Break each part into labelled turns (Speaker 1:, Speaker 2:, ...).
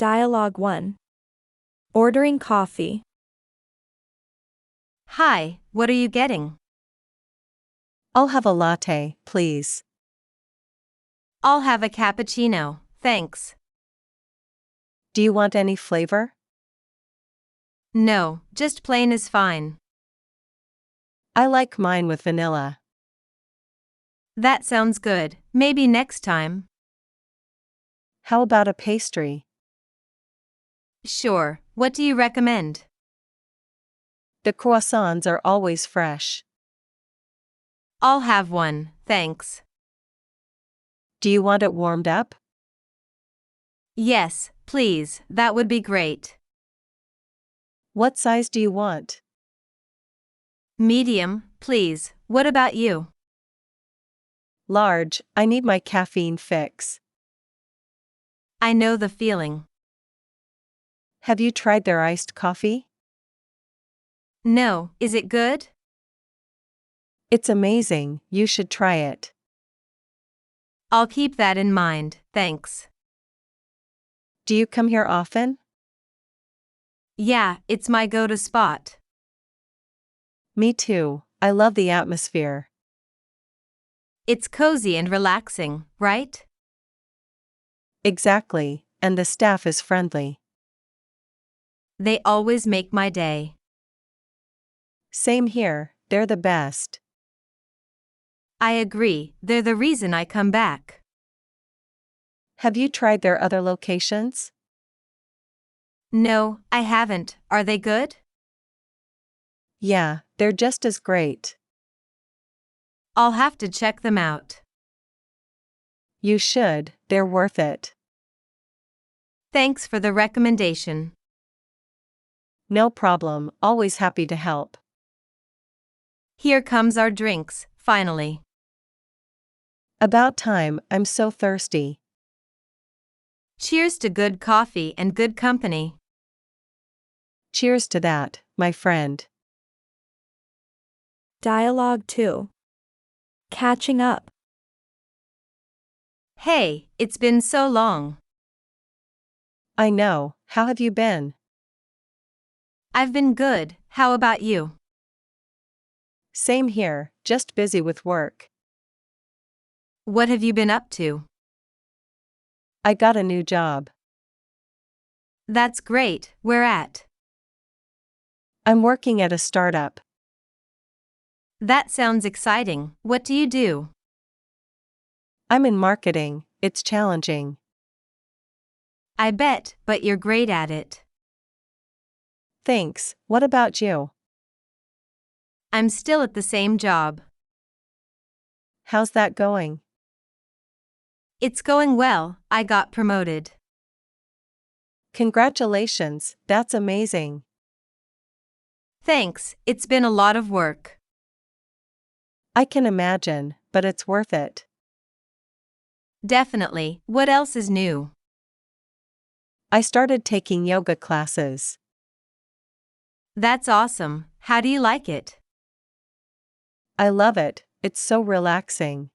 Speaker 1: Dialogue 1. Ordering coffee.
Speaker 2: Hi, what are you getting?
Speaker 3: I'll have a latte, please.
Speaker 2: I'll have a cappuccino, thanks.
Speaker 3: Do you want any flavor?
Speaker 2: No, just plain is fine.
Speaker 3: I like mine with vanilla.
Speaker 2: That sounds good, maybe next time.
Speaker 3: How about a pastry?
Speaker 2: Sure, what do you recommend?
Speaker 3: The croissants are always fresh.
Speaker 2: I'll have one, thanks.
Speaker 3: Do you want it warmed up?
Speaker 2: Yes, please, that would be great.
Speaker 3: What size do you want?
Speaker 2: Medium, please, what about you?
Speaker 3: Large, I need my caffeine fix.
Speaker 2: I know the feeling.
Speaker 3: Have you tried their iced coffee?
Speaker 2: No, is it good?
Speaker 3: It's amazing, you should try it.
Speaker 2: I'll keep that in mind, thanks.
Speaker 3: Do you come here often?
Speaker 2: Yeah, it's my go-to spot.
Speaker 3: Me too, I love the atmosphere.
Speaker 2: It's cozy and relaxing, right?
Speaker 3: Exactly, and the staff is friendly.
Speaker 2: They always make my day.
Speaker 3: Same here, they're the best.
Speaker 2: I agree, they're the reason I come back.
Speaker 3: Have you tried their other locations?
Speaker 2: No, I haven't. Are they good?
Speaker 3: Yeah, they're just as great.
Speaker 2: I'll have to check them out.
Speaker 3: You should, they're worth it.
Speaker 2: Thanks for the recommendation.
Speaker 3: No problem, always happy to help.
Speaker 2: Here comes our drinks, finally.
Speaker 3: About time, I'm so thirsty.
Speaker 2: Cheers to good coffee and good company.
Speaker 3: Cheers to that, my friend.
Speaker 1: Dialogue 2. Catching up.
Speaker 2: Hey, it's been so long.
Speaker 3: I know, how have you been?
Speaker 2: I've been good, how about you?
Speaker 3: Same here, just busy with work.
Speaker 2: What have you been up to?
Speaker 3: I got a new job.
Speaker 2: That's great, where at?
Speaker 3: I'm working at a startup.
Speaker 2: That sounds exciting, what do you do?
Speaker 3: I'm in marketing, it's challenging.
Speaker 2: I bet, but you're great at it.
Speaker 3: Thanks, what about you?
Speaker 2: I'm still at the same job.
Speaker 3: How's that going?
Speaker 2: It's going well, I got promoted.
Speaker 3: Congratulations, that's amazing.
Speaker 2: Thanks, it's been a lot of work.
Speaker 3: I can imagine, but it's worth it.
Speaker 2: Definitely, what else is new?
Speaker 3: I started taking yoga classes.
Speaker 2: That's awesome, how do you like it?
Speaker 3: I love it, it's so relaxing.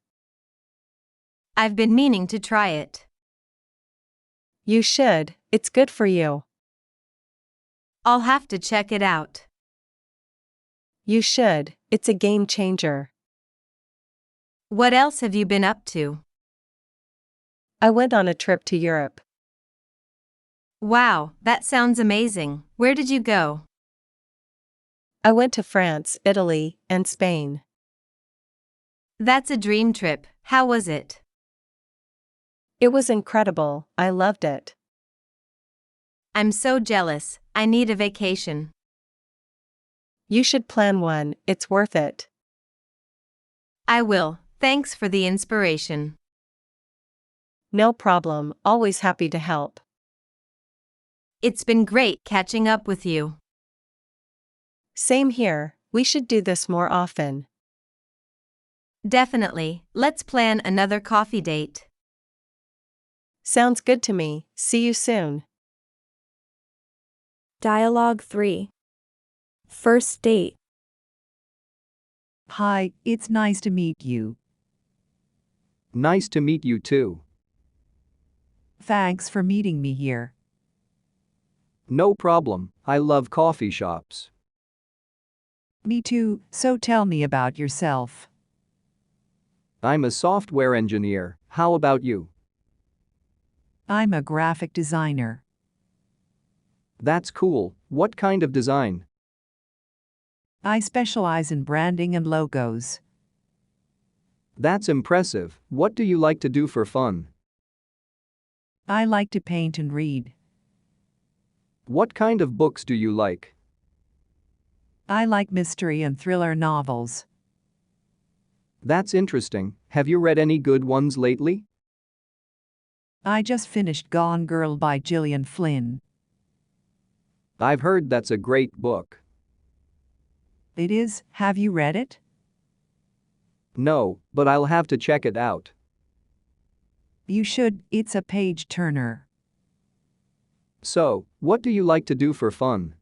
Speaker 2: I've been meaning to try it.
Speaker 3: You should, it's good for you.
Speaker 2: I'll have to check it out.
Speaker 3: You should, it's a game changer.
Speaker 2: What else have you been up to?
Speaker 3: I went on a trip to Europe.
Speaker 2: Wow, that sounds amazing. Where did you go?
Speaker 3: I went to France, Italy, and Spain.
Speaker 2: That's a dream trip. How was it?
Speaker 3: It was incredible, I loved it.
Speaker 2: I'm so jealous. I need a vacation.
Speaker 3: You should plan one, it's worth it.
Speaker 2: I will. Thanks for the inspiration.
Speaker 3: No problem, always happy to help.
Speaker 2: It's been great catching up with you.
Speaker 3: Same here, we should do this more often.
Speaker 2: Definitely, let's plan another coffee date.
Speaker 3: Sounds good to me, see you soon.
Speaker 1: Dialogue 3. First date.
Speaker 4: Hi, it's nice to meet you.
Speaker 5: Nice to meet you too.
Speaker 4: Thanks for meeting me here.
Speaker 5: No problem, I love coffee shops.
Speaker 4: Me too, so tell me about yourself.
Speaker 5: I'm a software engineer, how about you?
Speaker 4: I'm a graphic designer.
Speaker 5: That's cool, what kind of design?
Speaker 4: I specialize in branding and logos.
Speaker 5: That's impressive, what do you like to do for fun?
Speaker 4: I like to paint and read.
Speaker 5: What kind of books do you like?
Speaker 4: I like mystery and thriller novels.
Speaker 5: That's interesting, have you read any good ones lately?
Speaker 4: I just finished Gone Girl by Gillian Flynn.
Speaker 5: I've heard that's a great book.
Speaker 4: It is, have you read it?
Speaker 5: No, but I'll have to check it out.
Speaker 4: You should, it's a page turner.
Speaker 5: So, what do you like to do for fun?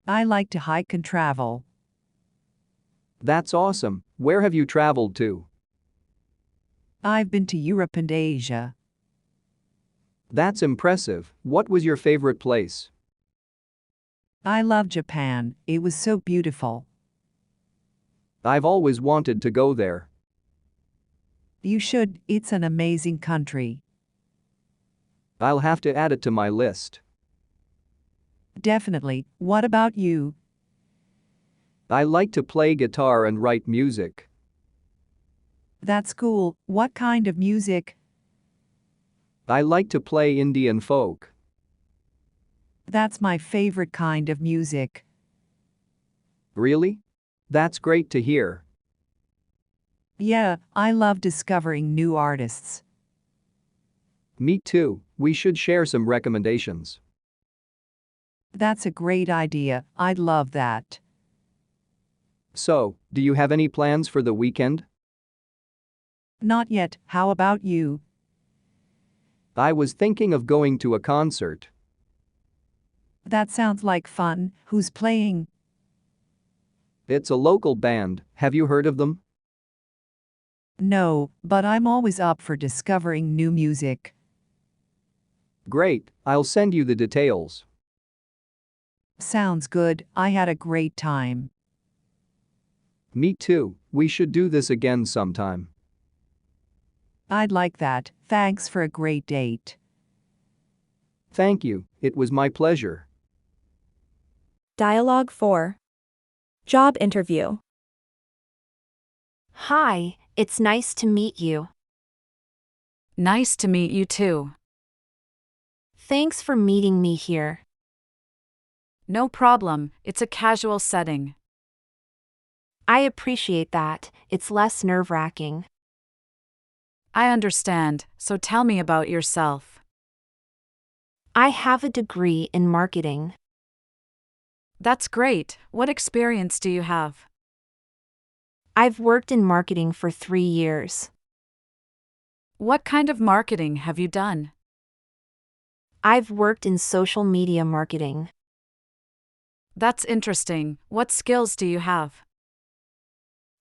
Speaker 4: I like to hike and travel.
Speaker 5: That's awesome, where have you traveled to?
Speaker 4: I've been to Europe and Asia.
Speaker 5: That's impressive, what was your favorite place?
Speaker 4: I love Japan, it was so beautiful.
Speaker 5: I've always wanted to go there.
Speaker 4: You should, it's an amazing country.
Speaker 5: I'll have to add it to my list.
Speaker 4: Definitely, what about you?
Speaker 5: I like to play guitar and write music.
Speaker 4: That's cool, what kind of music?
Speaker 5: I like to play Indian folk.
Speaker 4: That's my favorite kind of music.
Speaker 5: Really? That's great to hear.
Speaker 4: Yeah, I love discovering new artists.
Speaker 5: Me too, we should share some recommendations.
Speaker 4: That's a great idea, I'd love that.
Speaker 5: So, do you have any plans for the weekend?
Speaker 4: Not yet, how about you?
Speaker 5: I was thinking of going to a concert.
Speaker 4: That sounds like fun, who's playing?
Speaker 5: It's a local band, have you heard of them?
Speaker 4: No, but I'm always up for discovering new music.
Speaker 5: Great, I'll send you the details.
Speaker 4: Sounds good, I had a great time.
Speaker 5: Me too, we should do this again sometime.
Speaker 4: I'd like that, thanks for a great date.
Speaker 5: Thank you, it was my pleasure.
Speaker 1: Dialogue 4. Job interview.
Speaker 6: Hi, it's nice to meet you.
Speaker 2: Nice to meet you too.
Speaker 6: Thanks for meeting me here.
Speaker 2: No problem, it's a casual setting.
Speaker 6: I appreciate that, it's less nerve-wracking.
Speaker 2: I understand, so tell me about yourself.
Speaker 6: I have a degree in marketing.
Speaker 2: That's great, what experience do you have?
Speaker 6: I've worked in marketing for 3 years.
Speaker 2: What kind of marketing have you done?
Speaker 6: I've worked in social media marketing.
Speaker 2: That's interesting, what skills do you have?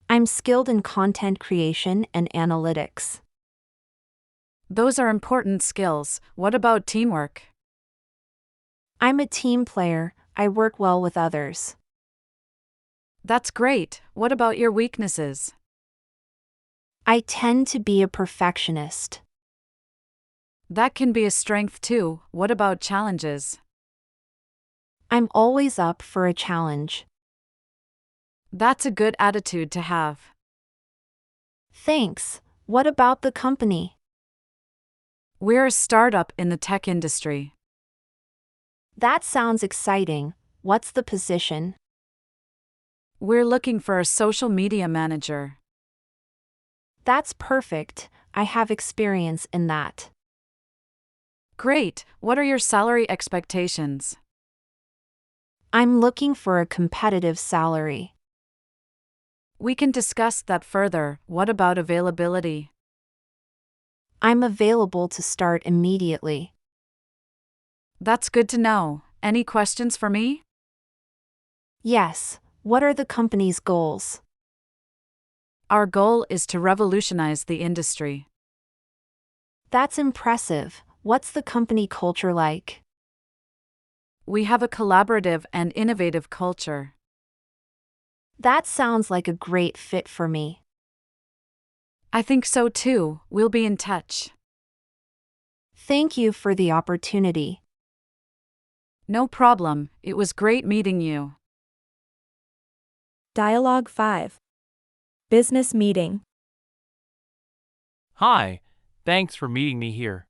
Speaker 6: I'm skilled in content creation and analytics.
Speaker 2: Those are important skills, what about teamwork?
Speaker 6: I'm a team player, I work well with others.
Speaker 2: That's great, what about your weaknesses?
Speaker 6: I tend to be a perfectionist.
Speaker 2: That can be a strength too, what about challenges?
Speaker 6: I'm always up for a challenge.
Speaker 2: That's a good attitude to have.
Speaker 6: Thanks, what about the company?
Speaker 2: We're a startup in the tech industry.
Speaker 6: That sounds exciting, what's the position?
Speaker 2: We're looking for a social media manager.
Speaker 6: That's perfect, I have experience in that.
Speaker 2: Great, what are your salary expectations?
Speaker 6: I'm looking for a competitive salary.
Speaker 2: We can discuss that further, what about availability?
Speaker 6: I'm available to start immediately.
Speaker 2: That's good to know. Any questions for me?
Speaker 6: Yes, what are the company's goals?
Speaker 2: Our goal is to revolutionize the industry.
Speaker 6: That's impressive, what's the company culture like?
Speaker 7: We have a collaborative and innovative culture.
Speaker 6: That sounds like a great fit for me.
Speaker 7: I think so too. We'll be in touch.
Speaker 6: Thank you for the opportunity.
Speaker 7: No problem. It was great meeting you.
Speaker 1: Dialogue 5. Business meeting.
Speaker 8: Hi, thanks for meeting me here.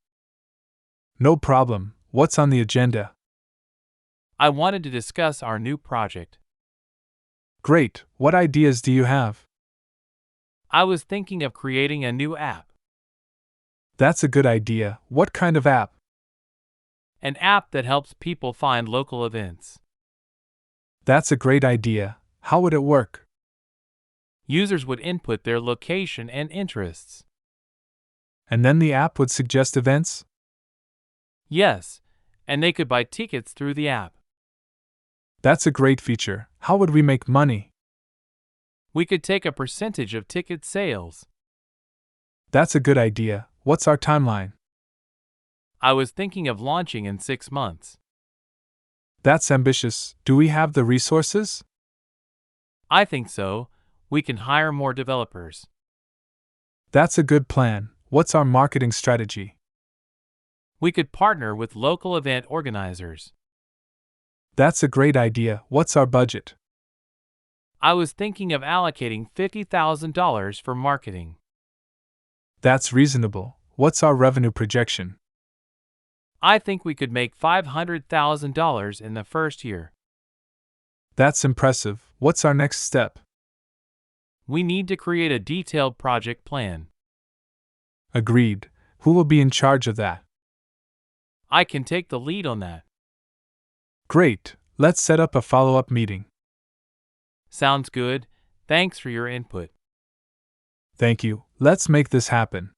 Speaker 9: No problem. What's on the agenda?
Speaker 8: I wanted to discuss our new project.
Speaker 9: Great. What ideas do you have?
Speaker 8: I was thinking of creating a new app,
Speaker 9: That's a good idea. What kind of app?
Speaker 8: an app that helps people find local events.
Speaker 9: That's a great idea. How would it work?
Speaker 8: Users would input their location and interests.
Speaker 9: And then the app would suggest events?
Speaker 8: Yes, and they could buy tickets through the app.
Speaker 9: That's a great feature. How would we make money?
Speaker 8: We could take a percentage of ticket sales.
Speaker 9: That's a good idea. What's our timeline?
Speaker 8: I was thinking of launching in 6 months.
Speaker 9: That's ambitious. Do we have the resources?
Speaker 8: I think so. We can hire more developers.
Speaker 9: That's a good plan. What's our marketing strategy?
Speaker 8: We could partner with local event organizers.
Speaker 9: That's a great idea. What's our budget?
Speaker 8: I was thinking of allocating $50,000 for marketing.
Speaker 9: That's reasonable. What's our revenue projection?
Speaker 8: I think we could make $500,000 in the first year.
Speaker 9: That's impressive. What's our next step?
Speaker 8: We need to create a detailed project plan.
Speaker 9: Agreed. Who will be in charge of that?
Speaker 8: I can take the lead on that.
Speaker 9: Great. Let's set up a follow-up meeting.
Speaker 8: Sounds good. Thanks for your input.
Speaker 9: Thank you. Let's make this happen.